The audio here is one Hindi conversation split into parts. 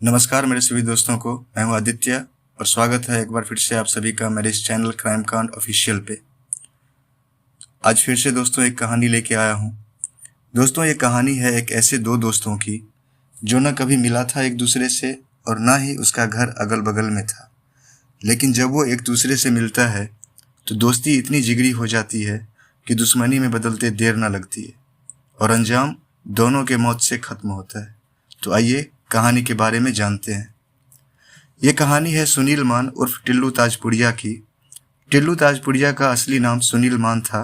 नमस्कार मेरे सभी दोस्तों को, मैं हूं आदित्य और स्वागत है एक बार फिर से आप सभी का मेरे इस चैनल क्राइम कांड ऑफिशियल पे। आज फिर से दोस्तों एक कहानी लेके आया हूं। दोस्तों ये कहानी है एक ऐसे दो दोस्तों की जो न कभी मिला था एक दूसरे से और ना ही उसका घर अगल बगल में था, लेकिन जब वो एक दूसरे से मिलता है तो दोस्ती इतनी जिगरी हो जाती है कि दुश्मनी में बदलते देर न लगती है और अंजाम दोनों के मौत से खत्म होता है। तो आइए कहानी के बारे में जानते हैं। ये कहानी है सुनील मान उर्फ टिल्लू ताजपुरिया की। टिल्लू ताजपुरिया का असली नाम सुनील मान था।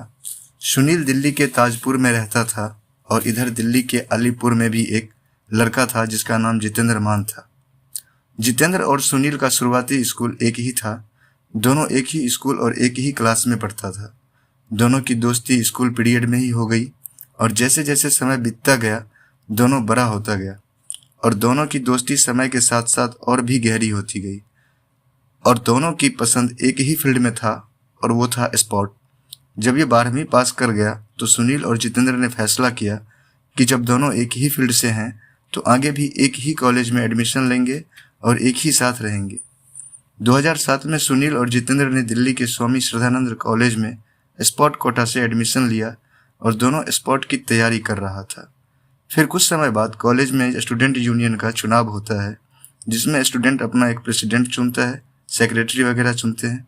सुनील दिल्ली के ताजपुर में रहता था और इधर दिल्ली के अलीपुर में भी एक लड़का था जिसका नाम जितेंद्र मान था। जितेंद्र और सुनील का शुरुआती स्कूल एक ही था। दोनों एक ही स्कूल और एक ही क्लास में पढ़ता था। दोनों की दोस्ती स्कूल पीरियड में ही हो गई और जैसे जैसे समय बीतता गया दोनों बड़ा होता गया और दोनों की दोस्ती समय के साथ साथ और भी गहरी होती गई और दोनों की पसंद एक ही फील्ड में था और वो था स्पोर्ट। जब ये 12वीं पास कर गया तो सुनील और जितेंद्र ने फैसला किया कि जब दोनों एक ही फील्ड से हैं तो आगे भी एक ही कॉलेज में एडमिशन लेंगे और एक ही साथ रहेंगे। 2007 में सुनील और जितेंद्र ने दिल्ली के स्वामी श्रद्धानंद कॉलेज में स्पोर्ट कोटा से एडमिशन लिया और दोनों स्पोर्ट की तैयारी कर रहा था। फिर कुछ समय बाद कॉलेज में स्टूडेंट यूनियन का चुनाव होता है जिसमें स्टूडेंट अपना एक प्रेसिडेंट चुनता है, सेक्रेटरी वगैरह चुनते हैं।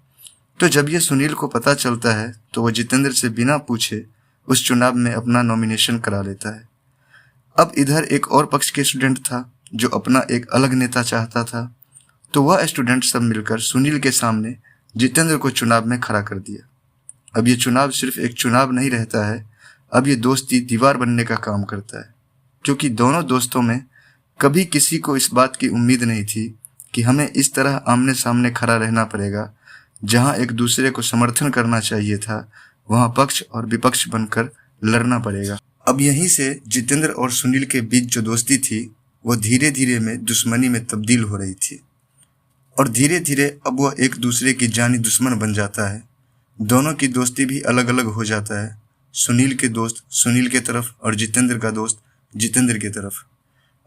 तो जब ये सुनील को पता चलता है तो वो जितेंद्र से बिना पूछे उस चुनाव में अपना नॉमिनेशन करा लेता है। अब इधर एक और पक्ष के स्टूडेंट था जो अपना एक अलग नेता चाहता था, तो वह स्टूडेंट सब मिलकर सुनील के सामने जितेंद्र को चुनाव में खड़ा कर दिया। अब ये चुनाव सिर्फ एक चुनाव नहीं रहता है, अब ये दोस्ती दीवार बनने का काम करता है, क्योंकि दोनों दोस्तों में कभी किसी को इस बात की उम्मीद नहीं थी कि हमें इस तरह आमने सामने खड़ा रहना पड़ेगा। जहां एक दूसरे को समर्थन करना चाहिए था वहां पक्ष और विपक्ष बनकर लड़ना पड़ेगा। अब यहीं से जितेंद्र और सुनील के बीच जो दोस्ती थी वो धीरे धीरे में दुश्मनी में तब्दील हो रही थी और धीरे धीरे अब वह एक दूसरे की जानी दुश्मन बन जाता है। दोनों की दोस्ती भी अलग अलग हो जाता है। सुनील के दोस्त सुनील के तरफ और जितेंद्र का दोस्त जितेंद्र की तरफ।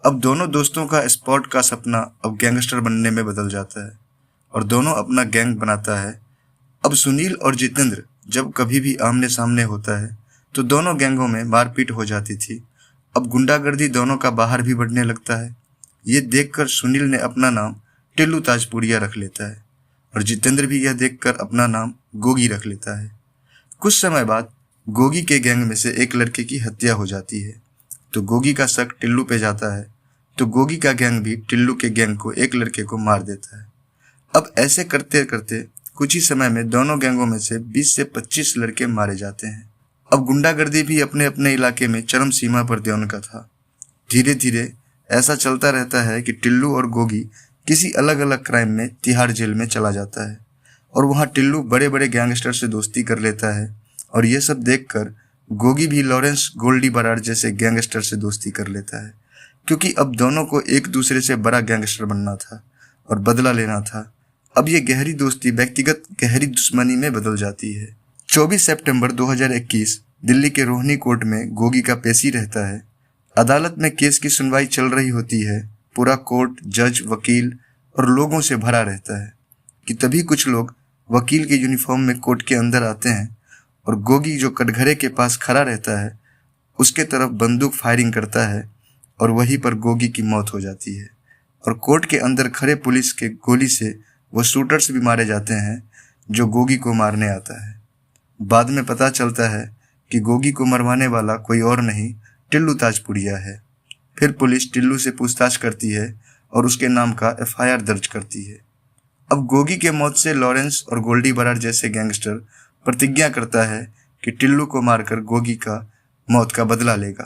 अब दोनों दोस्तों का स्पोर्ट का सपना अब गैंगस्टर बनने में बदल जाता है और दोनों अपना गैंग बनाता है। अब सुनील और जितेंद्र जब कभी भी आमने सामने होता है तो दोनों गैंगों में मारपीट हो जाती थी। अब गुंडागर्दी दोनों का बाहर भी बढ़ने लगता है। ये देखकर सुनील ने अपना नाम टिल्लू ताजपुरिया रख लेता है और जितेंद्र भी यह देखकर अपना नाम गोगी रख लेता है। कुछ समय बाद गोगी के गैंग में से एक लड़के की हत्या हो जाती है तो गोगी का शक टिल्लू पे जाता है, तो गोगी का गैंग भी टिल्लू के गैंग को एक लड़के को मार देता है। अब ऐसे करते करते कुछ ही समय में दोनों गैंगों में से 20 से 25 लड़के मारे जाते हैं। अब गुंडागर्दी भी अपने अपने इलाके में चरम सीमा पर देवन का था। धीरे धीरे ऐसा चलता रहता है कि टिल्लू और गोगी किसी अलग अलग क्राइम में तिहाड़ जेल में चला जाता है और वहाँ टिल्लू बड़े बड़े गैंगस्टर से दोस्ती कर लेता है और ये सब देखकर गोगी भी लॉरेंस गोल्डी बराड़ जैसे गैंगस्टर से दोस्ती कर लेता है, क्योंकि अब दोनों को एक दूसरे से बड़ा गैंगस्टर बनना था और बदला लेना था। अब ये गहरी दोस्ती व्यक्तिगत गहरी दुश्मनी में बदल जाती है। 24 सितंबर 2021 दिल्ली के रोहिणी कोर्ट में गोगी का पेशी रहता है। अदालत में केस की सुनवाई चल रही होती है। पूरा कोर्ट जज, वकील और लोगों से भरा रहता है कि तभी कुछ लोग वकील के यूनिफॉर्म में कोर्ट के अंदर आते हैं और गोगी जो कटघरे के पास खड़ा रहता है उसके तरफ बंदूक फायरिंग करता है और वहीं पर गोगी की मौत हो जाती है और कोर्ट के अंदर खड़े पुलिस के गोली से वो शूटर्स भी मारे जाते हैं जो गोगी को मारने आता है। बाद में पता चलता है कि गोगी को मरवाने वाला कोई और नहीं टिल्लू ताजपुरिया है। फिर पुलिस टिल्लू से पूछताछ करती है और उसके नाम का FIR दर्ज करती है। अब गोगी के मौत से लॉरेंस और गोल्डी बराड़ जैसे गैंगस्टर प्रतिज्ञा करता है कि टिल्लू को मारकर गोगी का मौत का बदला लेगा,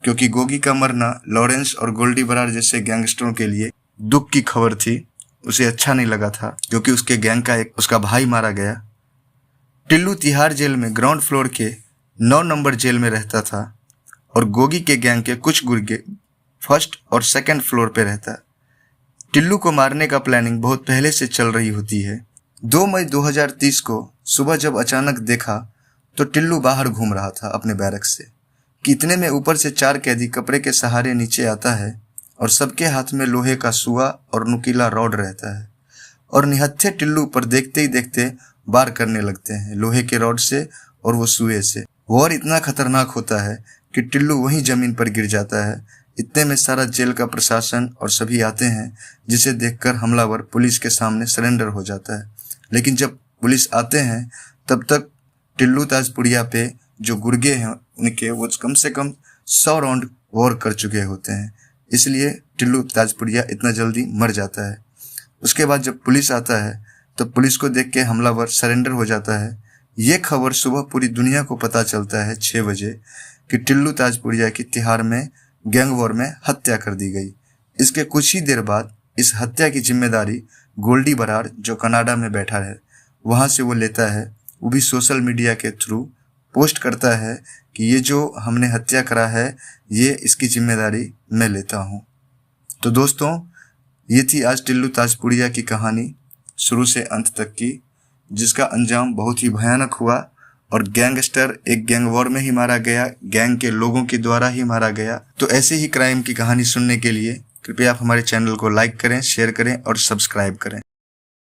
क्योंकि गोगी का मरना लॉरेंस और गोल्डी बराड़ जैसे गैंगस्टरों के लिए दुख की खबर थी। उसे अच्छा नहीं लगा था क्योंकि उसके गैंग का एक उसका भाई मारा गया। टिल्लू तिहाड़ जेल में ग्राउंड फ्लोर के 9 नंबर जेल में रहता था और गोगी के गैंग के कुछ गुर्गे 1st और 2nd फ्लोर पे रहता। टिल्लू को मारने का प्लानिंग बहुत पहले से चल रही होती है। 2 मई 2030 को सुबह जब अचानक देखा तो टिल्लू बाहर घूम रहा था अपने बैरक से कि इतने में ऊपर से 4 कैदी कपड़े के सहारे नीचे आता है और सबके हाथ में लोहे का सुआ और नुकीला रॉड रहता है और निहत्थे टिल्लू पर देखते ही देखते वार करने लगते हैं लोहे के रॉड से और वो सुए से। वॉर इतना खतरनाक होता है कि टिल्लू वहीं जमीन पर गिर जाता है। इतने में सारा जेल का प्रशासन और सभी आते हैं, जिसे देखकर हमलावर पुलिस के सामने सरेंडर हो जाता है। लेकिन जब पुलिस आते हैं तब तक टिल्लू ताजपुरिया पे जो गुर्गे हैं उनके वो कम से कम 100 राउंड वॉर कर चुके होते हैं, इसलिए टिल्लू ताजपुरिया इतना जल्दी मर जाता है। उसके बाद जब पुलिस आता है तो पुलिस को देख के हमलावर सरेंडर हो जाता है। ये खबर सुबह पूरी दुनिया को पता चलता है 6 बजे कि टिल्लू ताजपुरिया की तिहाड़ में गैंग वॉर में हत्या कर दी गई। इसके कुछ ही देर बाद इस हत्या की जिम्मेदारी गोल्डी बराड़ जो कनाडा में बैठा है वहां से वो लेता है। वो भी सोशल मीडिया के थ्रू पोस्ट करता है कि ये जो हमने हत्या करा है ये इसकी जिम्मेदारी मैं लेता हूँ। तो दोस्तों, ये थी आज टिल्लू ताजपुरिया की कहानी शुरू से अंत तक की, जिसका अंजाम बहुत ही भयानक हुआ और गैंगस्टर एक गैंग वॉर में ही मारा गया, गैंग के लोगों के द्वारा ही मारा गया। तो ऐसे ही क्राइम की कहानी सुनने के लिए कृपया आप हमारे चैनल को लाइक करें, शेयर करें और सब्सक्राइब करें।